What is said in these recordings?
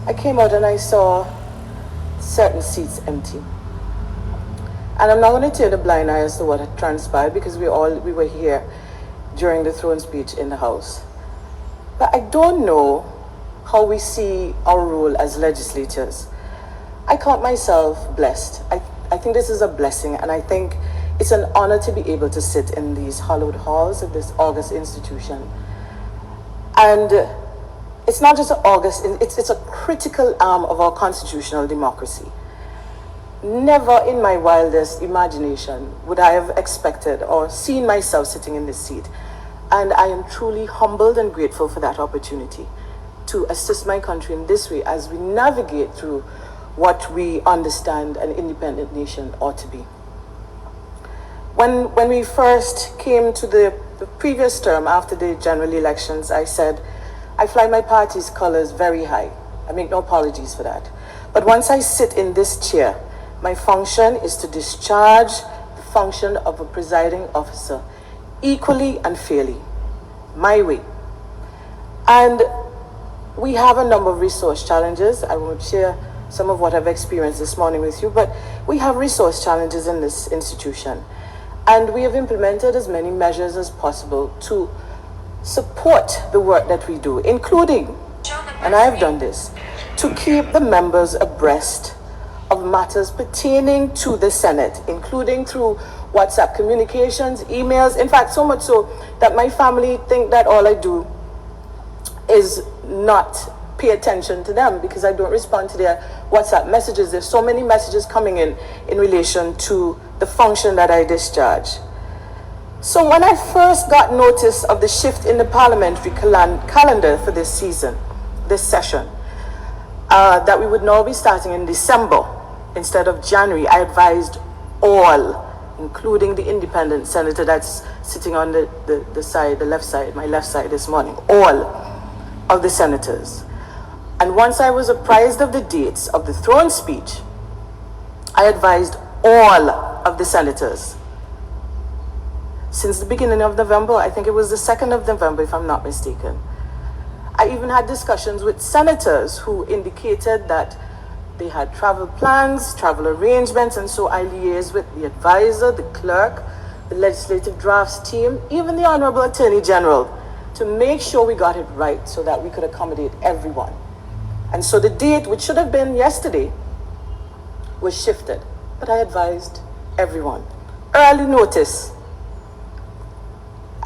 I came out and I saw certain seats empty. And I'm not going to turn a blind eye as to what had transpired because we were here during the throne speech in the House. But I don't know how we see our role as legislators. I count myself blessed. I think this is a blessing, and I think it's an honor to be able to sit in these hallowed halls of this august institution. And it's not just an august, it's a critical arm of our constitutional democracy. Never in my wildest imagination would I have expected or seen myself sitting in this seat. And I am truly humbled and grateful for that opportunity to assist my country in this way as we navigate through what we understand an independent nation ought to be. When we first came to the previous term after the general elections, I said, I fly my party's colors very high. I make no apologies for that. But once I sit in this chair, my function is to discharge the function of a presiding officer equally and fairly, my way. And we have a number of resource challenges. I won't share some of what I've experienced this morning with you, but we have resource challenges in this institution. And we have implemented as many measures as possible to support the work that we do, including, and I have done this, to keep the members abreast of matters pertaining to the Senate, including through WhatsApp communications, emails. In fact, so much so that my family think that all I do is not pay attention to them because I don't respond to their WhatsApp messages. There's so many messages coming in relation to the function that I discharge. So when I first got notice of the shift in the parliamentary calendar for this season, this session, that we would now be starting in December instead of January, I advised all, including the independent senator that's sitting on the side, the left side, my left side this morning, all of the senators. And once I was apprised of the dates of the throne speech, I advised all of the senators. Since the beginning of November, I think it was the 2nd of November, if I'm not mistaken, I even had discussions with senators who indicated that they had travel plans, travel arrangements, and so I liaised with the advisor, the clerk, the legislative drafts team, even the Honorable Attorney General, to make sure we got it right so that we could accommodate everyone. And so the date, which should have been yesterday, was shifted. But I advised everyone. Early notice.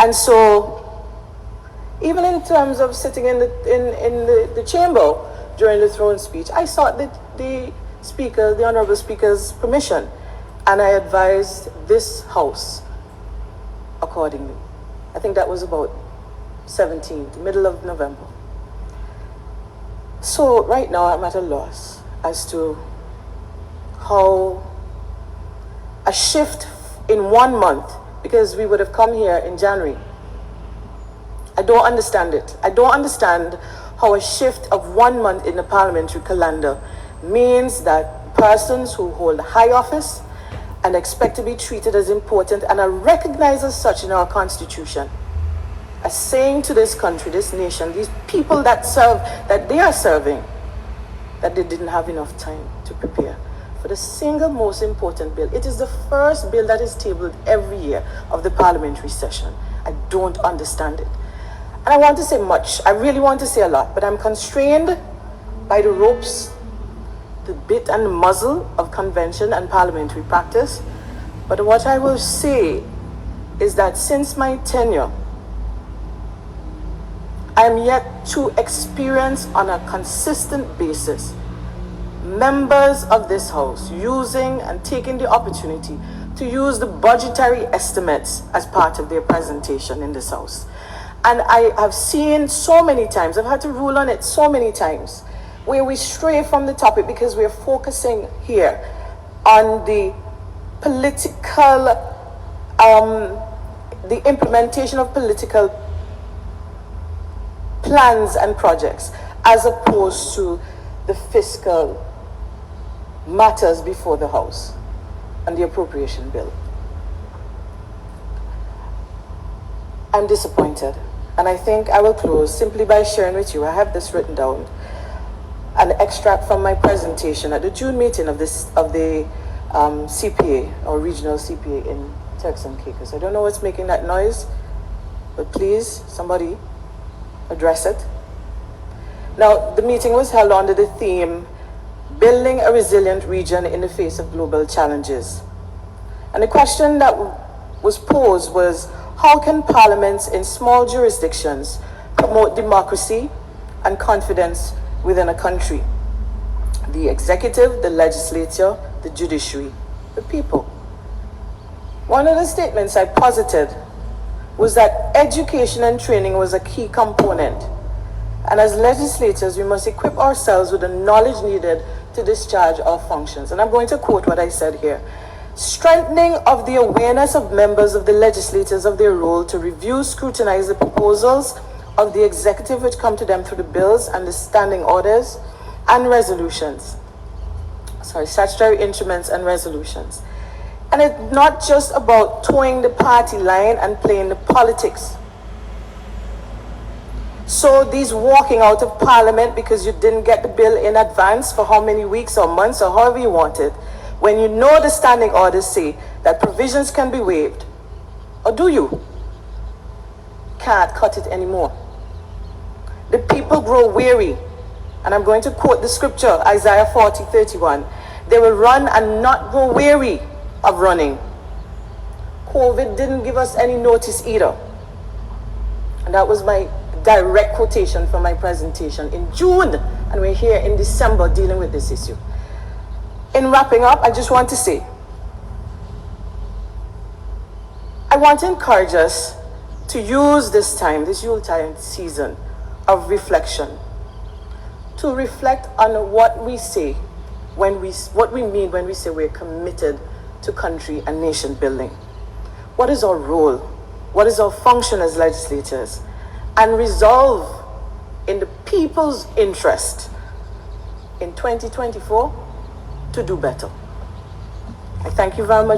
And so, even in terms of sitting in the chamber during the throne speech, I sought the Speaker, the Honorable Speaker's permission, and I advised this House accordingly. I think that was about 17th, middle of November. So right now I'm at a loss as to how a shift in 1 month, because we would have come here in January. I don't understand it. I don't understand how a shift of 1 month in the parliamentary calendar means that persons who hold high office and expect to be treated as important and are recognized as such in our constitution, are saying to this country, this nation, these people that serve, that they are serving, that they didn't have enough time to prepare for the single most important bill. It is the first bill that is tabled every year of the parliamentary session. I don't understand it. And I want to say much. I really want to say a lot, but I'm constrained by the ropes, the bit and the muzzle of convention and parliamentary practice. But what I will say is that since my tenure, I am yet to experience on a consistent basis members of this House using and taking the opportunity to use the budgetary estimates as part of their presentation in this House. And I have seen so many times, I've had to rule on it so many times, where we stray from the topic because we're focusing here on the political, the implementation of political plans and projects, as opposed to the fiscal matters before the House and the appropriation bill. I'm disappointed, and I think I will close simply by sharing with you, I have this written down, an extract from my presentation at the June meeting of the CPA, or regional CPA in Turks and Caicos. I don't know what's making that noise, but please, somebody address it. Now, the meeting was held under the theme, Building a Resilient Region in the Face of Global Challenges. And the question that was posed was, how can parliaments in small jurisdictions promote democracy and confidence within a country? The executive, the legislature, the judiciary, the people. One of the statements I posited was that education and training was a key component. And as legislators, we must equip ourselves with the knowledge needed to discharge our functions. And I'm going to quote what I said here. Strengthening of the awareness of members of the legislators of their role to review, scrutinize the proposals of the executive which come to them through the bills and the standing orders and resolutions. Statutory instruments and resolutions. And it's not just about towing the party line and playing the politics. So these walking out of parliament because you didn't get the bill in advance for how many weeks or months or however you want it, when you know the standing orders say that provisions can be waived, or do you? Can't cut it anymore. The people grow weary, and I'm going to quote the scripture, Isaiah 40:31. They will run and not grow weary of running. COVID didn't give us any notice either. And that was my direct quotation from my presentation in June, and we're here in December dealing with this issue. In wrapping up, I just want to say, I want to encourage us to use this time, this Yuletide season of reflection, to reflect on what we say what we mean when we say we're committed to country and nation building. What is our role? What is our function as legislators? And resolve in the people's interest in 2024 to do better. I thank you very much.